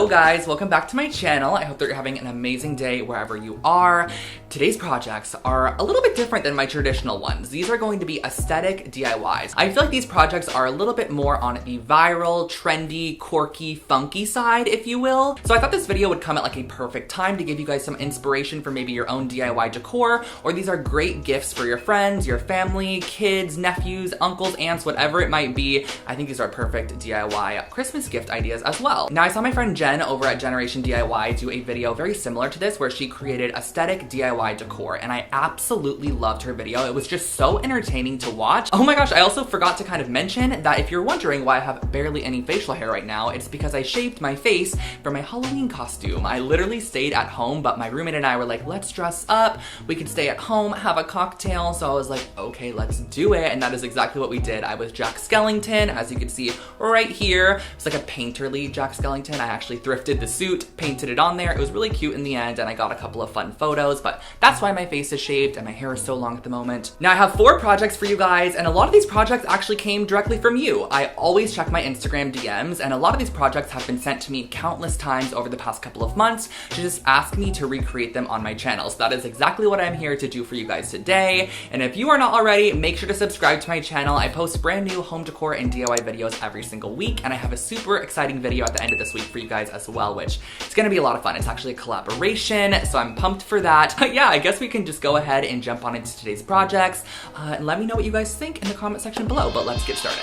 Hello guys, welcome back to my channel. I hope that you're having an amazing day wherever you are. Today's projects are a little bit different than my traditional ones. These are going to be aesthetic DIYs. I feel like these projects are a little bit more on the viral, trendy, quirky, funky side, if you will. So I thought this video would come at like a perfect time to give you guys some inspiration for maybe your own DIY decor, or these are great gifts for your friends, your family, kids, nephews, uncles, aunts, whatever it might be. I think these are perfect DIY Christmas gift ideas as well. Now I saw my friend Jen over at Generation DIY do a video very similar to this where she created aesthetic DIY decor, and I absolutely loved her video. It was just so entertaining to watch. Oh my gosh, I also forgot to kind of mention that if you're wondering why I have barely any facial hair right now, it's because I shaved my face for my Halloween costume. I literally stayed at home, but my roommate and I were like, let's dress up. We could stay at home, have a cocktail. So I was like, okay, let's do it. And that is exactly what we did. I was Jack Skellington, as you can see right here. It's like a painterly Jack Skellington. I actually thrifted the suit, painted it on there. It was really cute in the end, and I got a couple of fun photos, but that's why my face is shaved and my hair is so long at the moment. Now I have 4 projects for you guys, and a lot of these projects actually came directly from you. I always check my Instagram DMs, and a lot of these projects have been sent to me countless times over the past couple of months to just ask me to recreate them on my channel. So that is exactly what I'm here to do for you guys today. And if you are not already, make sure to subscribe to my channel. I post brand new home decor and DIY videos every single week, and I have a super exciting video at the end of this week for you guys as well, which is gonna be a lot of fun. It's actually a collaboration, so I'm pumped for that. But yeah, I guess we can just go ahead and jump on into today's projects, and let me know what you guys think in the comment section below, but let's get started.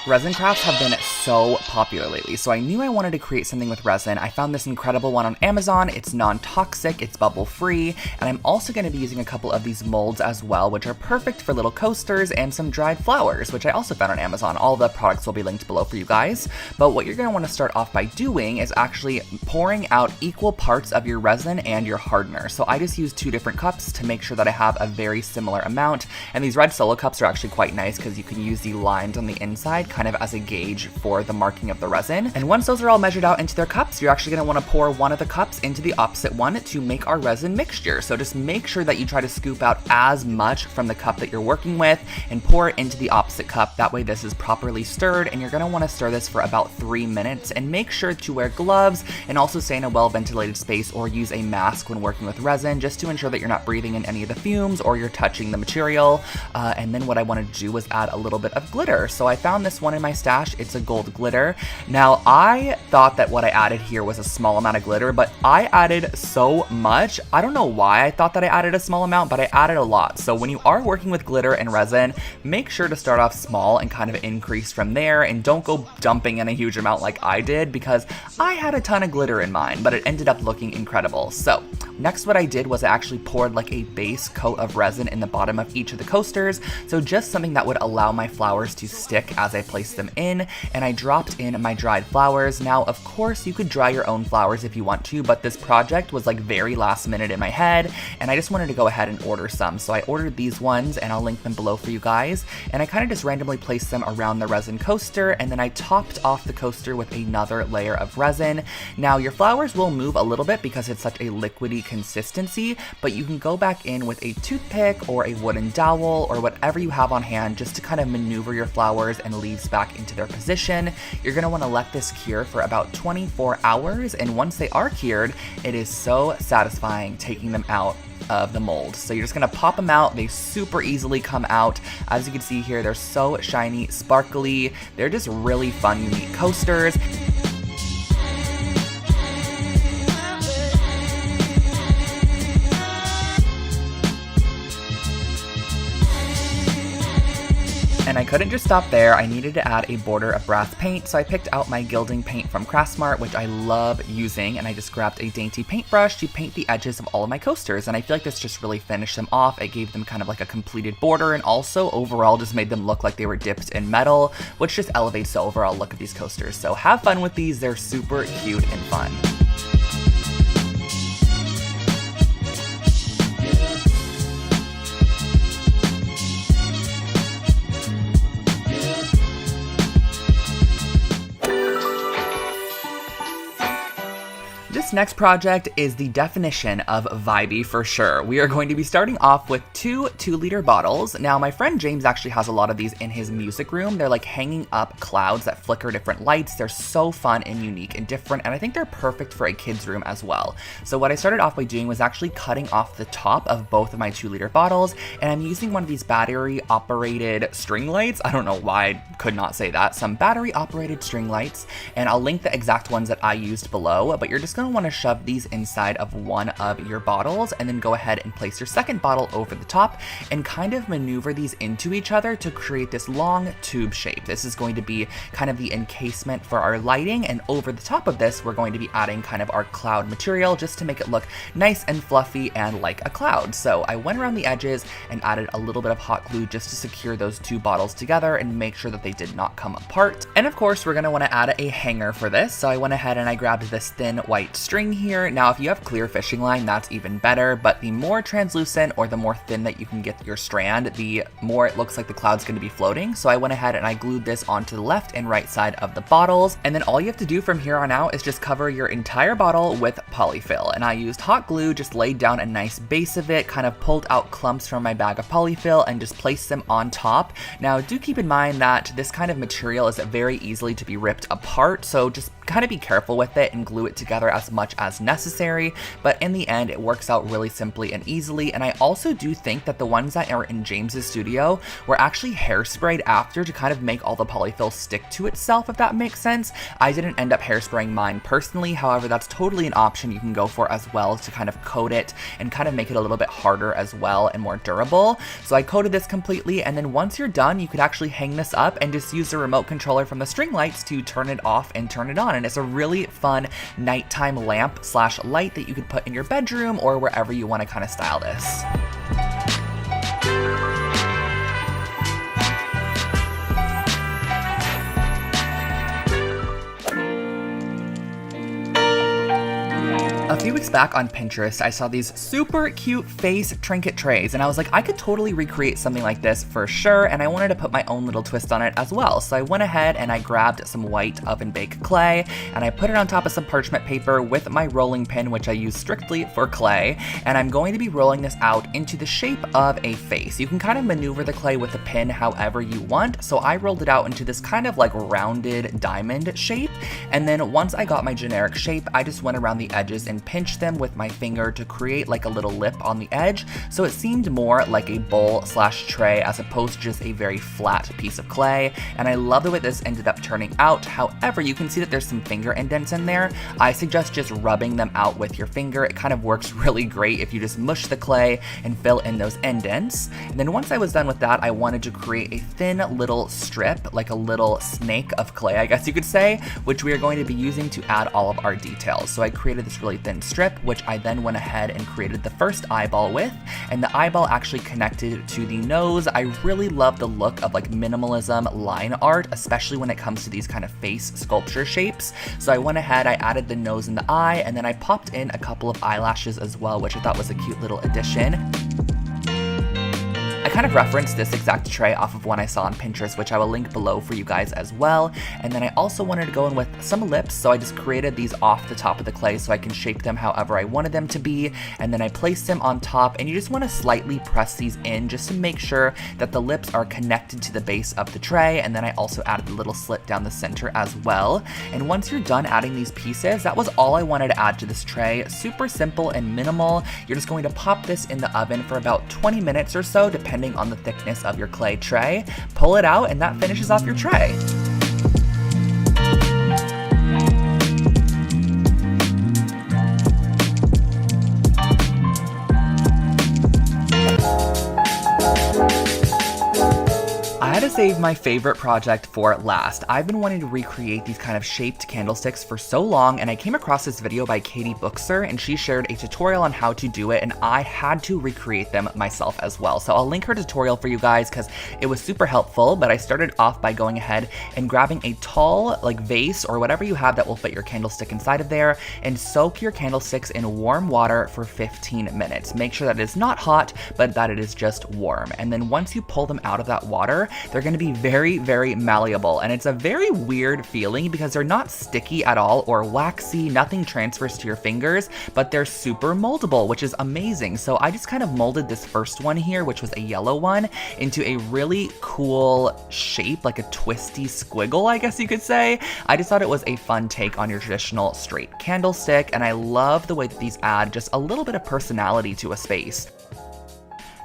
Resin crafts have been so popular lately, so I knew I wanted to create something with resin. I found this incredible one on Amazon. It's non-toxic, it's bubble-free, and I'm also going to be using a couple of these molds as well, which are perfect for little coasters and some dried flowers, which I also found on Amazon. All the products will be linked below for you guys. But what you're going to want to start off by doing is actually pouring out equal parts of your resin and your hardener. So I just used 2 different cups to make sure that I have a very similar amount, and these red Solo cups are actually quite nice because you can use the lines on the inside kind of as a gauge for the marking of the resin. And once those are all measured out into their cups, you're actually going to want to pour one of the cups into the opposite one to make our resin mixture. So just make sure that you try to scoop out as much from the cup that you're working with and pour it into the opposite cup. That way this is properly stirred, and you're going to want to stir this for about 3 minutes, and make sure to wear gloves and also stay in a well-ventilated space or use a mask when working with resin, just to ensure that you're not breathing in any of the fumes or you're touching the material. And then what I wanted to do was add a little bit of glitter. So I found this one in my stash. It's a gold glitter. Now I thought that what I added here was a small amount of glitter, but I added so much. I don't know why I thought that I added a small amount, but I added a lot. So when you are working with glitter and resin, make sure to start off small and kind of increase from there, and don't go dumping in a huge amount like I did, because I had a ton of glitter in mine, but it ended up looking incredible. So next what I did was I actually poured like a base coat of resin in the bottom of each of the coasters, so just something that would allow my flowers to stick as I place them in, and I dropped in my dried flowers. Now of course you could dry your own flowers if you want to, but this project was like very last minute in my head, and I just wanted to go ahead and order some. So I ordered these ones, and I'll link them below for you guys, and I kind of just randomly placed them around the resin coaster, and then I topped off the coaster with another layer of resin. Now your flowers will move a little bit because it's such a liquidy consistency, but you can go back in with a toothpick or a wooden dowel or whatever you have on hand just to kind of maneuver your flowers and leaves back into their position. You're going to want to let this cure for about 24 hours, and once they are cured, it is so satisfying taking them out of the mold. So you're just going to pop them out. They super easily come out. As you can see here, they're so shiny, sparkly. They're just really fun, unique coasters. And I couldn't just stop there. I needed to add a border of brass paint, so I picked out my gilding paint from Craftsmart, which I love using, and I just grabbed a dainty paintbrush to paint the edges of all of my coasters, and I feel like this just really finished them off. It gave them kind of like a completed border, and also overall just made them look like they were dipped in metal, which just elevates the overall look of these coasters. So have fun with these. They're super cute and fun. next project is the definition of vibey for sure. We are going to be starting off with two 2-liter bottles. Now, my friend James actually has a lot of these in his music room. They're like hanging up clouds that flicker different lights. They're so fun and unique and different, and I think they're perfect for a kid's room as well. So what I started off by doing was actually cutting off the top of both of my 2-liter bottles, and I'm using one of these battery operated string lights. I don't know why I could not say that. Some battery operated string lights, and I'll link the exact ones that I used below, but you're just going to want to shove these inside of one of your bottles and then go ahead and place your second bottle over the top and kind of maneuver these into each other to create this long tube shape. This is going to be kind of the encasement for our lighting, and over the top of this we're going to be adding kind of our cloud material just to make it look nice and fluffy and like a cloud. So I went around the edges and added a little bit of hot glue just to secure those two bottles together and make sure that they did not come apart. And of course we're going to want to add a hanger for this, so I went ahead and I grabbed this thin white string here. Now if you have clear fishing line, that's even better, but the more translucent or the more thin that you can get your strand, the more it looks like the cloud's going to be floating. So I went ahead and I glued this onto the left and right side of the bottles, and then all you have to do from here on out is just cover your entire bottle with polyfill. And I used hot glue, just laid down a nice base of it, kind of pulled out clumps from my bag of polyfill and just placed them on top. Now do keep in mind that this kind of material is very easily to be ripped apart, so just kind of be careful with it and glue it together as much as necessary, but in the end it works out really simply and easily. And I also do think that the ones that are in James's studio were actually hairsprayed after to kind of make all the polyfill stick to itself, if that makes sense. I didn't end up hairspraying mine personally, however that's totally an option you can go for as well to kind of coat it and kind of make it a little bit harder as well and more durable. So I coated this completely, and then once you're done you could actually hang this up and just use the remote controller from the string lights to turn it off and turn it on. And it's a really fun nighttime lamp slash light that you could put in your bedroom or wherever you want to kind of style this. A few weeks back on Pinterest, I saw these super cute face trinket trays, and I was like, I could totally recreate something like this for sure, and I wanted to put my own little twist on it as well. So I went ahead and I grabbed some white oven baked clay, and I put it on top of some parchment paper with my rolling pin, which I use strictly for clay, and I'm going to be rolling this out into the shape of a face. You can kind of maneuver the clay with a pin however you want, so I rolled it out into this kind of like rounded diamond shape, and then once I got my generic shape, I just went around the edges and pinch them with my finger to create like a little lip on the edge, so it seemed more like a bowl slash tray as opposed to just a very flat piece of clay. And I love the way this ended up turning out. However, you can see that there's some finger indents in there. I suggest just rubbing them out with your finger. It kind of works really great if you just mush the clay and fill in those indents. And then once I was done with that, I wanted to create a thin little strip, like a little snake of clay, I guess you could say, which we are going to be using to add all of our details. So I created this really thin strip, which I then went ahead and created the first eyeball with, and the eyeball actually connected to the nose. I really love the look of like minimalism line art, especially when it comes to these kind of face sculpture shapes. So I went ahead, I added the nose and the eye, and then I popped in a couple of eyelashes as well, which I thought was a cute little addition. I kind of referenced this exact tray off of one I saw on Pinterest, which I will link below for you guys as well. And then I also wanted to go in with some lips, so I just created these off the top of the clay so I can shape them however I wanted them to be. And then I placed them on top, and you just want to slightly press these in just to make sure that the lips are connected to the base of the tray. And then I also added a little slit down the center as well. And once you're done adding these pieces, that was all I wanted to add to this tray. Super simple and minimal. You're just going to pop this in the oven for about 20 minutes or so, depending on the thickness of your clay tray. Pull it out, and that finishes off your tray. I had to save my favorite project for last. I've been wanting to recreate these kind of shaped candlesticks for so long, and I came across this video by Katie Bookser, and she shared a tutorial on how to do it, and I had to recreate them myself as well. So I'll link her tutorial for you guys because it was super helpful. But I started off by going ahead and grabbing a tall like vase or whatever you have that will fit your candlestick inside of there, and soak your candlesticks in warm water for 15 minutes. Make sure that it is not hot, but that it is just warm. And then once you pull them out of that water, they're gonna be very, very malleable, and it's a very weird feeling because they're not sticky at all or waxy, nothing transfers to your fingers, but they're super moldable, which is amazing. So I just kind of molded this first one here, which was a yellow one, into a really cool shape, like a twisty squiggle, I guess you could say. I just thought it was a fun take on your traditional straight candlestick, and I love the way that these add just a little bit of personality to a space.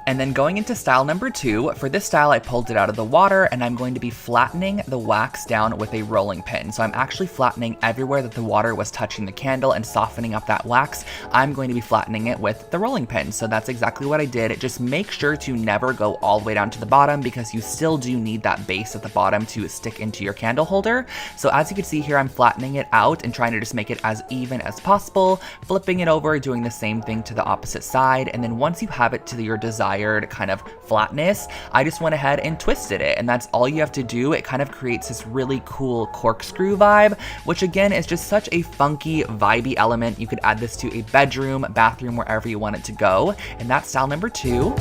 And then going into style number 2, for this style I pulled it out of the water and I'm going to be flattening the wax down with a rolling pin. So I'm actually flattening everywhere that the water was touching the candle and softening up that wax. I'm going to be flattening it with the rolling pin. So that's exactly what I did. Just make sure to never go all the way down to the bottom because you still do need that base at the bottom to stick into your candle holder. So as you can see here, I'm flattening it out and trying to just make it as even as possible, flipping it over, doing the same thing to the opposite side. And then once you have it to your desired kind of flatness, I just went ahead and twisted it, and that's all you have to do. It kind of creates this really cool corkscrew vibe, which again is just such a funky, vibey element. You could add this to a bedroom, bathroom, wherever you want it to go, and that's style number 2.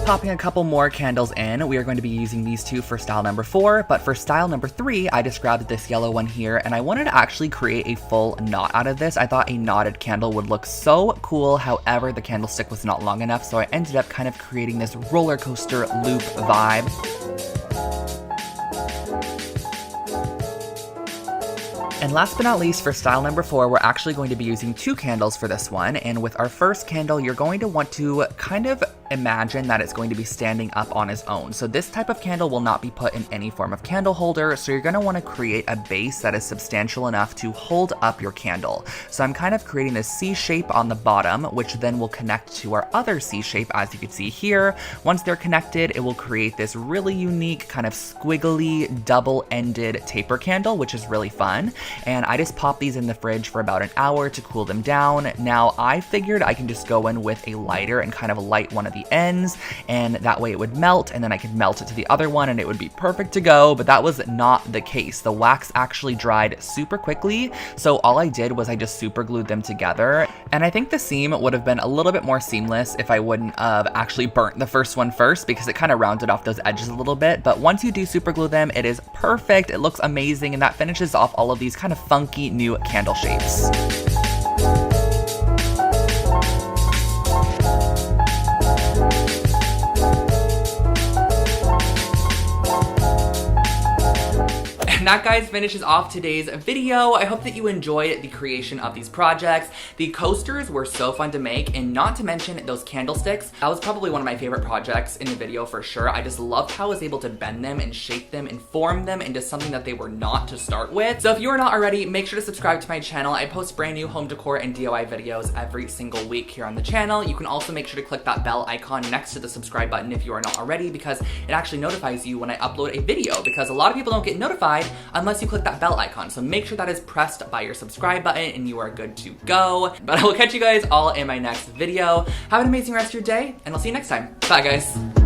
Popping a couple more candles in, we are going to be using these two for style number 4, but for style number 3, I just grabbed this yellow one here, and I wanted to actually create a full knot out of this. I thought a knotted candle would look so cool, however, the candlestick was not long enough, so I ended up kind of creating this roller coaster loop vibe. And last but not least, for style number 4, we're actually going to be using 2 candles for this one. And with our first candle, you're going to want to kind of imagine that it's going to be standing up on its own. So this type of candle will not be put in any form of candle holder. So you're going to want to create a base that is substantial enough to hold up your candle. So I'm kind of creating this C shape on the bottom, which then will connect to our other C shape, as you can see here. Once they're connected, it will create this really unique kind of squiggly double-ended taper candle, which is really fun. And I just popped these in the fridge for about an hour to cool them down. Now I figured I can just go in with a lighter and kind of light one of the ends, and that way it would melt, and then I could melt it to the other one and it would be perfect to go, but that was not the case. The wax actually dried super quickly, so all I did was I just super glued them together, and I think the seam would have been a little bit more seamless if I wouldn't have actually burnt the first one first, because it kind of rounded off those edges a little bit. But once you do super glue them, it is perfect, it looks amazing, and that finishes off all of these kind of funky new candle shapes. And that, guys, finishes off today's video. I hope that you enjoyed the creation of these projects. The coasters were so fun to make, and not to mention those candlesticks. That was probably one of my favorite projects in the video for sure. I just loved how I was able to bend them and shape them and form them into something that they were not to start with. So if you are not already, make sure to subscribe to my channel. I post brand new home decor and DIY videos every single week here on the channel. You can also make sure to click that bell icon next to the subscribe button if you are not already, because it actually notifies you when I upload a video, because a lot of people don't get notified unless you click that bell icon. So make sure that is pressed by your subscribe button and you are good to go. But I will catch you guys all in my next video. Have an amazing rest of your day, and I'll see you next time. Bye, guys.